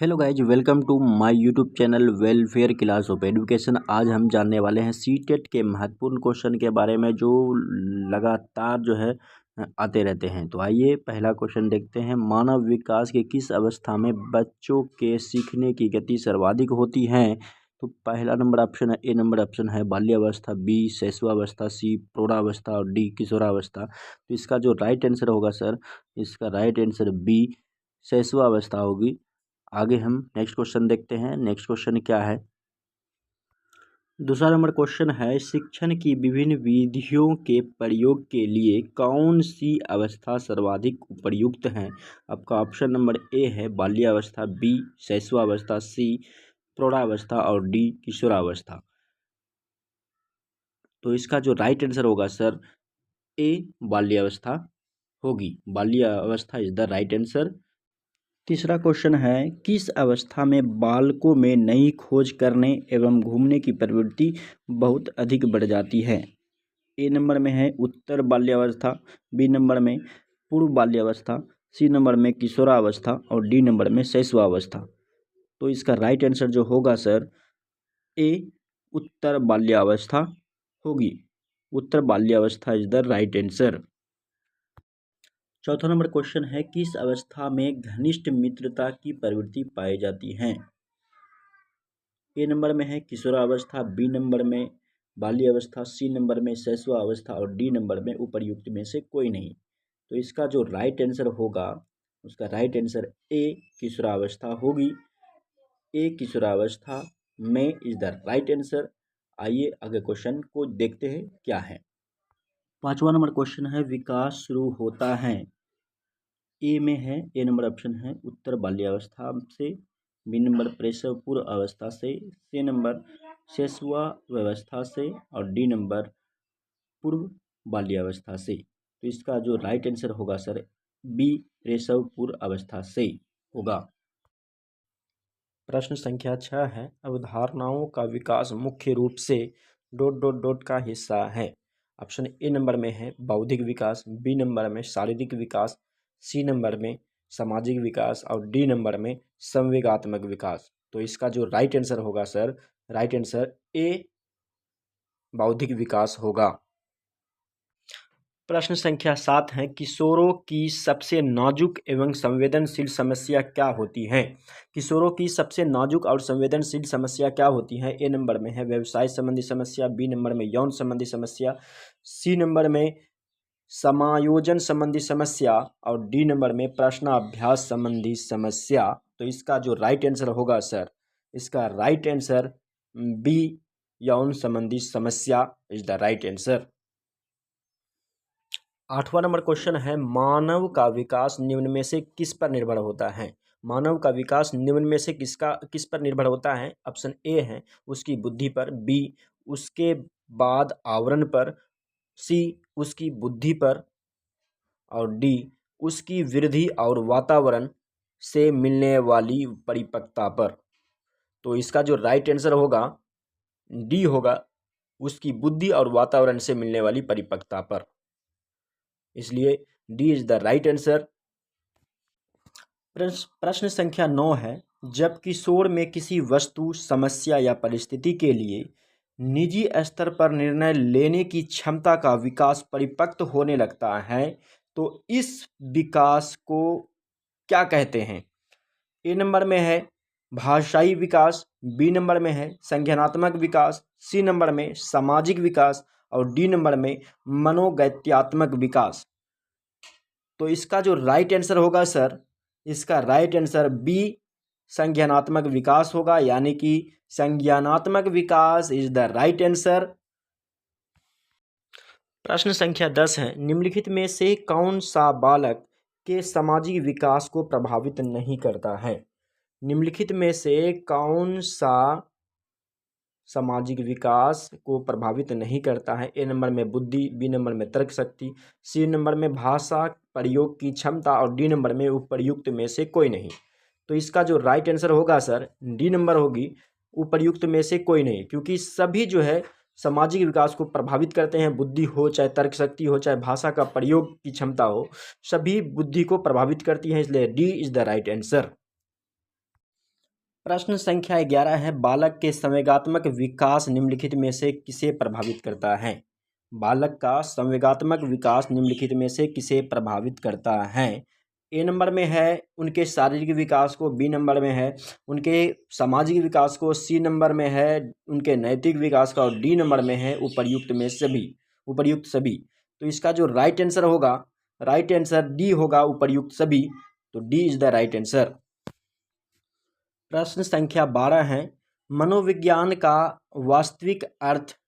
Hello guys, welcome to my YouTube channel welfare class of education. आज हम जानने वाले हैं सीटेट के महत्वपूर्ण क्वेश्चन के बारे में जो लगातार आते रहते हैं। तो आइए पहला क्वेश्चन देखते हैं। मानव विकास के किस अवस्था में बच्चों के सीखने की गति सर्वाधिक होती है? तो पहला नंबर ऑप्शन है, ए नंबर ऑप्शन है बाल्यावस्था, बी शैशवावस्था, सी प्रौढ़ावस्था और डी किशोरावस्था। तो इसका जो राइट आंसर होगा सर, इसका राइट आंसर बी शैशवावस्था होगी। आगे हम नेक्स्ट क्वेश्चन देखते हैं। नेक्स्ट क्वेश्चन क्या है? दूसरा नंबर क्वेश्चन है, शिक्षण की विभिन्न विधियों के प्रयोग के लिए कौन सी अवस्था सर्वाधिक उपयुक्त है? आपका ऑप्शन नंबर ए है बाल्यावस्था, बी शैशवावस्था, सी प्रौढ़ावस्था और डी किशोरावस्था। तो इसका जो राइट आंसर होगा सर, ए बाल्यावस्था होगी। बाल्यावस्था इज द राइट आंसर। तीसरा क्वेश्चन है, किस अवस्था में बालकों में नई खोज करने एवं घूमने की प्रवृत्ति बहुत अधिक बढ़ जाती है? ए नंबर में है उत्तर बाल्यावस्था, बी नंबर में पूर्व बाल्यावस्था, सी नंबर में किशोरावस्था और डी नंबर में शैशवावस्था। तो इसका राइट आंसर जो होगा सर, ए उत्तर बाल्यावस्था होगी। उत्तर बाल्यावस्था इज द राइट आंसर। चौथा नंबर क्वेश्चन है, किस अवस्था में घनिष्ठ मित्रता की प्रवृत्ति पाई जाती है? ए नंबर में है किशोरावस्था, बी नंबर में बाल्यावस्था, सी नंबर में शैशवावस्था और डी नंबर में उपर्युक्त में से कोई नहीं। तो इसका जो राइट आंसर होगा, उसका राइट आंसर ए किशोरावस्था होगी। ए किशोरावस्था में इज द राइट आंसर। आइए आगे क्वेश्चन को देखते हैं क्या है। पांचवा नंबर क्वेश्चन है, विकास शुरू होता है। ए में है, ए नंबर ऑप्शन है उत्तर बाल्यावस्था से, बी नंबर प्रसव पूर्व अवस्था से, सी नंबर शैशवावस्था से और डी नंबर पूर्व बाल्यावस्था से। तो इसका जो राइट आंसर होगा सर, बी प्रसव पूर्व अवस्था से होगा। प्रश्न संख्या 6 है, अवधारणाओं का विकास मुख्य रूप से ... का हिस्सा है। ऑप्शन ए नंबर में है बौद्धिक विकास, बी नंबर में शारीरिक विकास, सी नंबर में सामाजिक विकास और डी नंबर में संवेगात्मक विकास। तो इसका जो राइट आंसर होगा सर, राइट आंसर ए बौद्धिक विकास होगा। प्रश्न संख्या 7 है, किशोरों की सबसे नाजुक एवं संवेदनशील समस्या क्या होती है? किशोरों की सबसे नाजुक और संवेदनशील समस्या क्या होती है? ए नंबर में है व्यवसाय संबंधी समस्या, बी नंबर में यौन संबंधी समस्या, सी नंबर में समायोजन संबंधी समस्या और डी नंबर में प्रश्नाभ्यास संबंधी समस्या। तो इसका जो राइट आंसर होगा सर, इसका राइट आंसर बी यौन संबंधी समस्या इज द राइट आंसर। आठवां नंबर क्वेश्चन है, मानव का विकास निम्न में से किस पर निर्भर होता है? मानव का विकास निम्न में से किस पर निर्भर होता है? ऑप्शन ए है उसकी बुद्धि पर, बी उसके बाद आवरण पर, सी उसकी बुद्धि पर और डी उसकी वृद्धि और वातावरण से मिलने वाली परिपक्वता पर। तो इसका जो राइट आंसर होगा, डी होगा उसकी बुद्धि और वातावरण से मिलने वाली परिपक्वता पर। इसलिए D is the right answer. प्रश्न संख्या 9 है, जब किशोर में किसी वस्तु, समस्या या परिस्थिति के लिए निजी स्तर पर निर्णय लेने की क्षमता का विकास परिपक्व होने लगता है, तो इस विकास को क्या कहते हैं? ए नंबर में है भाषाई विकास, बी नंबर में है संज्ञानात्मक विकास, सी नंबर में सामाजिक विकास और डी नंबर में मनोगत्यात्मक विकास। तो इसका जो राइट आंसर होगा सर, इसका राइट आंसर बी संज्ञानात्मक विकास होगा, यानी कि संज्ञानात्मक विकास इज द राइट आंसर। प्रश्न संख्या 10 है, निम्नलिखित में से कौन सा बालक के सामाजिक विकास को प्रभावित नहीं करता है? निम्नलिखित में से कौन सा सामाजिक विकास को प्रभावित नहीं करता है? ए नंबर में बुद्धि, बी नंबर में तर्क शक्ति, सी नंबर में भाषा प्रयोग की क्षमता और डी नंबर में उपर्युक्त में से कोई नहीं। तो इसका जो राइट आंसर होगा सर, डी नंबर होगी उपर्युक्त में से कोई नहीं, क्योंकि सभी जो है सामाजिक विकास को प्रभावित करते हैं। बुद्धि हो, चाहे तर्क शक्ति हो, चाहे भाषा का प्रयोग की क्षमता हो, सभी बुद्धि को प्रभावित करती हैं। इसलिए D is the right answer. प्रश्न संख्या 11 है, बालक के संवेगात्मक विकास निम्नलिखित में से किसे प्रभावित करता है? बालक का संवेगात्मक विकास निम्नलिखित में से किसे प्रभावित करता है? ए नंबर में है उनके शारीरिक विकास को, बी नंबर में है उनके सामाजिक विकास को, सी नंबर में है उनके नैतिक विकास का और डी नंबर में है उपर्युक्त सभी। तो इसका जो राइट आंसर होगा, राइट आंसर डी होगा, उपर्युक्त सभी। तो D is the right answer. प्रश्न संख्या 12 है, मनोविज्ञान का वास्तविक अर्थ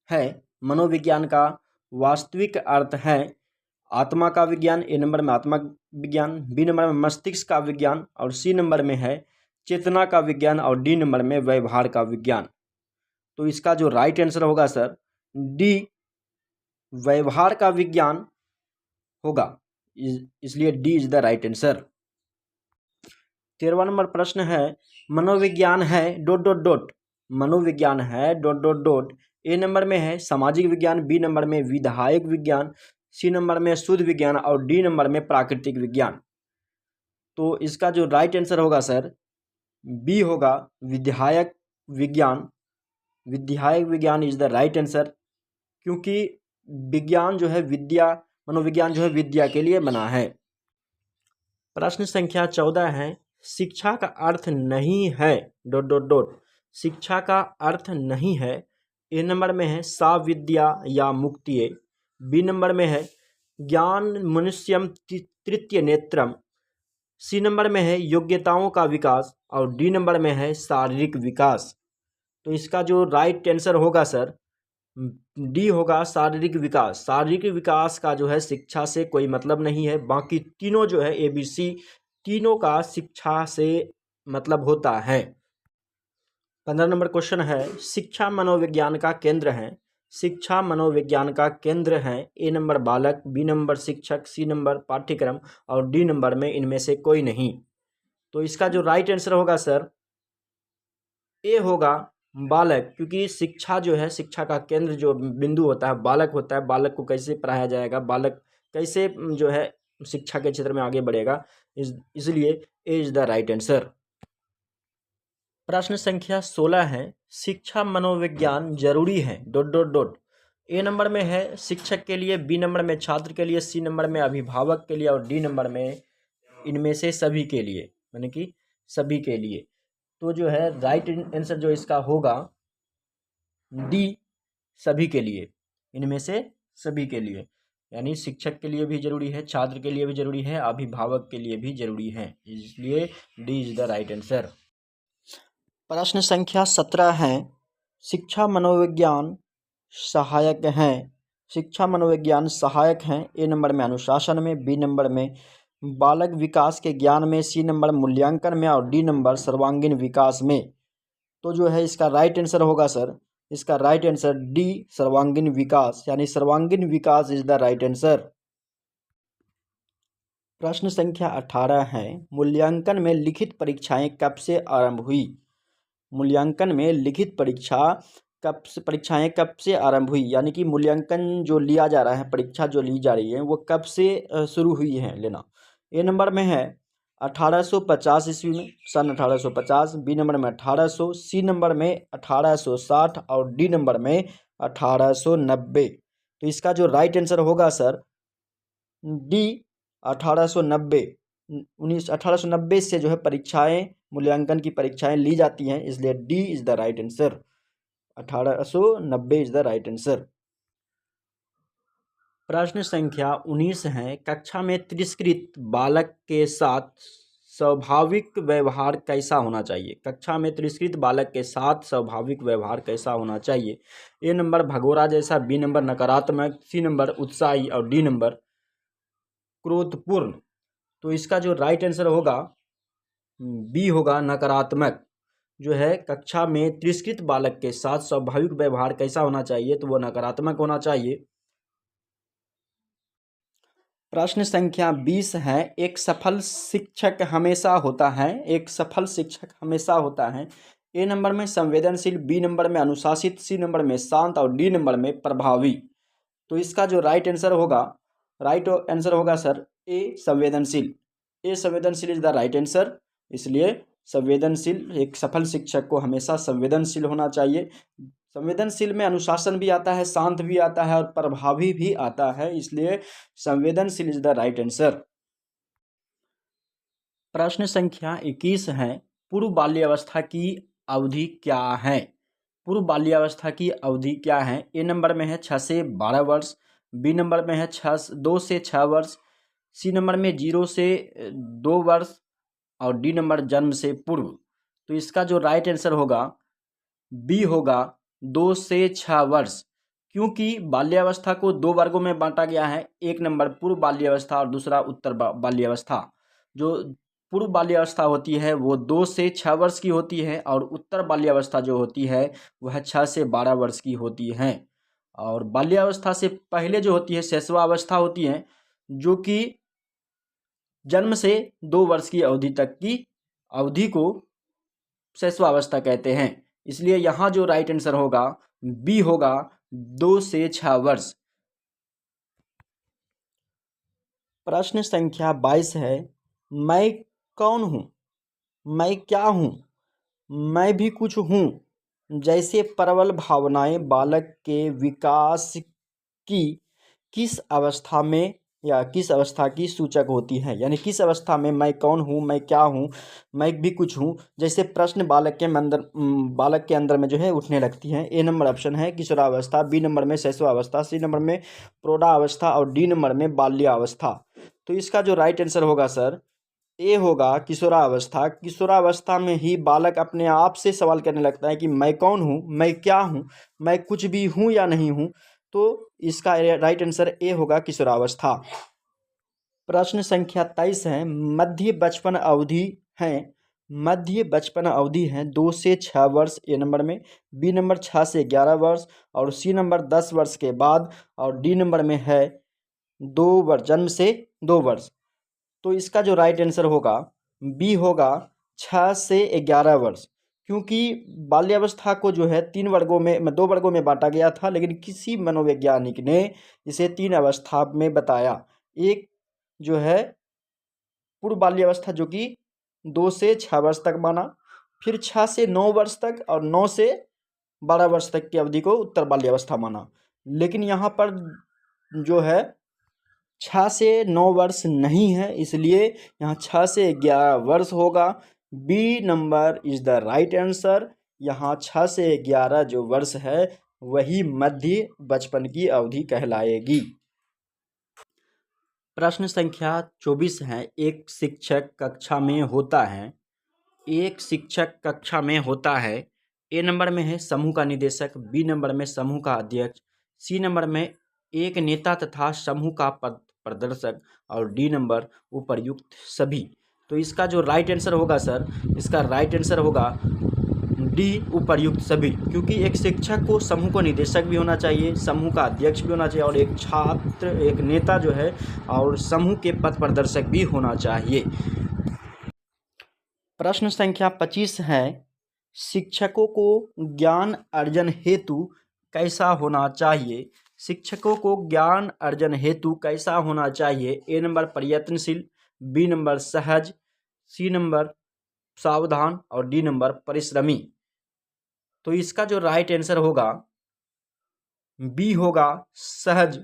है, मनोविज्ञान का वास्तविक अर्थ है आत्मा का विज्ञान, ए नंबर में आत्मा विज्ञान, बी नंबर में मस्तिष्क का विज्ञान और सी नंबर में है चेतना का विज्ञान और डी नंबर में व्यवहार का विज्ञान। तो इसका जो राइट आंसर होगा सर डी, व्यवहार का विज्ञान होगा, इसलिए D is the right answer. 13वां नंबर प्रश्न है, मनोविज्ञान है ... मनोविज्ञान है ... ए नंबर में है सामाजिक विज्ञान, बी नंबर में विधायक विज्ञान, सी नंबर में शुद्ध विज्ञान और डी नंबर में प्राकृतिक विज्ञान। तो इसका जो राइट आंसर होगा सर बी होगा, विधायक विज्ञान। विधायक विज्ञान इज द राइट आंसर, क्योंकि विज्ञान जो है विद्या, मनोविज्ञान जो है विद्या के लिए बना है। प्रश्न संख्या 14 है, शिक्षा का अर्थ नहीं है ... शिक्षा का अर्थ नहीं है। ए नंबर में है साविद्या या मुक्तिये, बी नंबर में है ज्ञान मनुष्यम तृतीय नेत्रम, सी नंबर में है योग्यताओं का विकास और डी नंबर में है शारीरिक विकास। तो इसका जो राइट आंसर होगा सर डी होगा, शारीरिक विकास। शारीरिक विकास का जो है शिक्षा से कोई मतलब नहीं है, बाकी तीनों जो है ABC तीनों का शिक्षा से मतलब होता है। 15 नंबर क्वेश्चन है, शिक्षा मनोविज्ञान का केंद्र है। शिक्षा मनोविज्ञान का केंद्र है, ए नंबर बालक, बी नंबर शिक्षक, सी नंबर पाठ्यक्रम और डी नंबर में इनमें से कोई नहीं। तो इसका जो राइट आंसर होगा सर ए होगा, बालक, क्योंकि शिक्षा जो है, शिक्षा का केंद्र जो बिंदु होता है बालक होता है। बालक को कैसे पढ़ाया जाएगा, बालक कैसे जो है शिक्षा के क्षेत्र में आगे बढ़ेगा, इसलिए ए इज द राइट आंसर। प्रश्न संख्या 16 है, शिक्षा मनोविज्ञान जरूरी है ... ए नंबर में है शिक्षक के लिए, बी नंबर में छात्र के लिए, सी नंबर में अभिभावक के लिए और डी नंबर में इनमें से सभी के लिए, यानी कि सभी के लिए। तो जो है राइट आंसर जो इसका होगा डी, सभी के लिए, इनमें से सभी के लिए, यानी शिक्षक के लिए भी जरूरी है, छात्र के लिए भी जरूरी है, अभिभावक के लिए भी जरूरी है, इसलिए D is the right answer. प्रश्न संख्या 17 है, शिक्षा मनोविज्ञान सहायक हैं। शिक्षा मनोविज्ञान सहायक हैं, ए नंबर में अनुशासन में, बी नंबर में बालक विकास के ज्ञान में, सी नंबर मूल्यांकन में और डी नंबर सर्वांगीण विकास में। तो जो है इसका राइट आंसर होगा सर, इसका राइट आंसर डी, सर्वांगीण विकास, यानी सर्वांगीण विकास इज द राइट आंसर। प्रश्न संख्या 18 है, मूल्यांकन में लिखित परीक्षाएं कब से आरंभ हुई? मूल्यांकन में लिखित परीक्षाएं कब से आरंभ हुई, यानी कि मूल्यांकन जो लिया जा रहा है, परीक्षा जो ली जा रही है वो कब से शुरू हुई है लेना। ए नंबर में है 1850 ईस्वी में, सन 1850, बी नंबर में 1800, सी नंबर में 1860 और डी नंबर में 1890। तो इसका जो राइट आंसर होगा सर डी, 1890 से जो है परीक्षाएं, मूल्यांकन की परीक्षाएं ली जाती हैं, इसलिए D is the right answer, 1890 is the right answer. प्रश्न संख्या 19 है, कक्षा में तिरस्कृत बालक के साथ स्वाभाविक व्यवहार कैसा होना चाहिए? कक्षा में तिरस्कृत बालक के साथ स्वाभाविक व्यवहार कैसा होना चाहिए? ए नंबर भगोरा जैसा, बी नंबर नकारात्मक, सी नंबर उत्साही और डी नंबर क्रोधपूर्ण। तो इसका जो राइट आंसर होगा बी होगा, नकारात्मक। जो है कक्षा में तिरस्कृत बालक के साथ स्वाभाविक व्यवहार कैसा होना चाहिए, तो वो नकारात्मक होना चाहिए। प्रश्न संख्या 20 है, एक सफल शिक्षक हमेशा होता है, एक सफल शिक्षक हमेशा होता है। ए नंबर में संवेदनशील, बी नंबर में अनुशासित, सी नंबर में शांत और डी नंबर में प्रभावी। तो इसका जो राइट आंसर होगा सर ए, संवेदनशील। ए, संवेदनशील इज द राइट आंसर, इसलिए संवेदनशील, एक सफल शिक्षक को हमेशा संवेदनशील होना चाहिए। संवेदनशील में अनुशासन भी आता है, शांत भी आता है और प्रभावी भी आता है, इसलिए संवेदनशील इज द राइट आंसर। प्रश्न संख्या 21 है, पूर्व बाल्यावस्था की अवधि क्या है? पूर्व बाल्यावस्था की अवधि क्या है? ए नंबर में है 6 से 12 वर्ष, बी नंबर में है 2 से 6 वर्ष, सी नंबर में 0 से 2 वर्ष और डी नंबर जन्म से पूर्व। तो इसका जो राइट आंसर होगा बी होगा 2 से 6 वर्ष, क्योंकि बाल्यावस्था को 2 वर्गों में बांटा गया है। एक नंबर पूर्व बाल्यावस्था और दूसरा उत्तर बाल्यावस्था। जो पूर्व बाल्यावस्था होती है वो 2 से 6 वर्ष की होती है और उत्तर बाल्यावस्था जो होती है वह 6 से 12 वर्ष की होती है। और बाल्यावस्था से पहले जो होती है शैशवावस्था होती है, जो कि जन्म से 2 वर्ष की अवधि तक की अवधि को शैशवावस्था कहते हैं। इसलिए यहाँ जो राइट आंसर होगा बी होगा 2 से 6 वर्ष। प्रश्न संख्या 22 है, मैं कौन हूँ, मैं क्या हूँ, मैं भी कुछ हूँ जैसे प्रबल भावनाएं बालक के विकास की किस अवस्था में या किस अवस्था की सूचक होती है? यानी किस अवस्था में मैं कौन हूँ, मैं क्या हूँ, मैं भी कुछ हूँ जैसे प्रश्न बालक के अंदर में जो है उठने लगती हैं। ए नंबर ऑप्शन है किशोरावस्था, बी नंबर में शैशवावस्था, सी नंबर में प्रौढ़ावस्था और डी नंबर में बाल्यावस्था। तो इसका जो राइट आंसर होगा सर ए होगा किशोरावस्था। किशोरावस्था में ही बालक अपने आप से सवाल करने लगता है कि मैं कौन हूँ, मैं क्या हूँ, मैं कुछ भी हूँ या नहीं हूँ। तो इसका राइट आंसर ए होगा किशोरावस्था। प्रश्न संख्या 23 है, मध्य बचपन अवधि है, मध्य बचपन अवधि है 2 से 6 वर्ष ए नंबर में, बी नंबर 6 से 11 वर्ष और सी नंबर 10 वर्ष के बाद और डी नंबर में है 2 वर्ष, जन्म से 2 वर्ष। तो इसका जो राइट आंसर होगा बी होगा 6 से 11 वर्ष, क्योंकि बाल्यावस्था को जो है 2 वर्गों में बांटा गया था, लेकिन किसी मनोवैज्ञानिक ने इसे 3 अवस्था में बताया। एक जो है पूर्व बाल्यावस्था जो कि 2 से 6 वर्ष तक माना, फिर 6 से 9 वर्ष तक और 9 से 12 वर्ष तक की अवधि को उत्तर बाल्यावस्था माना। लेकिन यहाँ पर जो है 6 से 9 वर्ष नहीं है, इसलिए यहाँ 6 से 11 वर्ष होगा। B number is the right answer. यहाँ 6 से 11 जो वर्ष है वही मध्य बचपन की अवधि कहलाएगी। प्रश्न संख्या 24 है, एक शिक्षक कक्षा में होता है, एक शिक्षक कक्षा में होता है। ए नंबर में है समूह का निदेशक, बी नंबर में समूह का अध्यक्ष, सी नंबर में एक नेता तथा समूह का पद प्रदर्शक और डी नंबर उपर्युक्त सभी। तो इसका जो राइट आंसर होगा सर, इसका राइट आंसर होगा डी उपर्युक्त सभी, क्योंकि एक शिक्षक को समूह को निदेशक भी होना चाहिए, समूह का अध्यक्ष भी होना चाहिए और एक छात्र, एक नेता जो है और समूह के पथ प्रदर्शक भी होना चाहिए। प्रश्न संख्या 25 है, शिक्षकों को ज्ञान अर्जन हेतु कैसा होना चाहिए? शिक्षकों को ज्ञान अर्जन हेतु कैसा होना चाहिए? ए नंबर प्रयत्नशील, बी नंबर सहज, सी नंबर सावधान और डी नंबर परिश्रमी। तो इसका जो राइट आंसर होगा बी होगा सहज।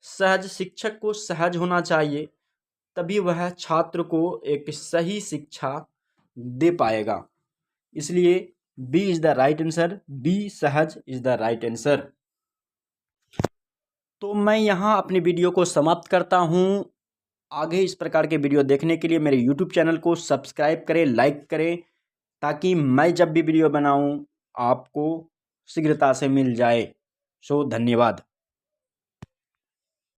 सहज, शिक्षक को सहज होना चाहिए, तभी वह छात्र को एक सही शिक्षा दे पाएगा। इसलिए B is the right answer, B सहज इज द राइट आंसर। तो मैं यहाँ अपनी वीडियो को समाप्त करता हूँ। आगे इस प्रकार के वीडियो देखने के लिए मेरे YouTube चैनल को सब्सक्राइब करें, लाइक करें, ताकि मैं जब भी वीडियो बनाऊँ आपको शीघ्रता से मिल जाए। धन्यवाद।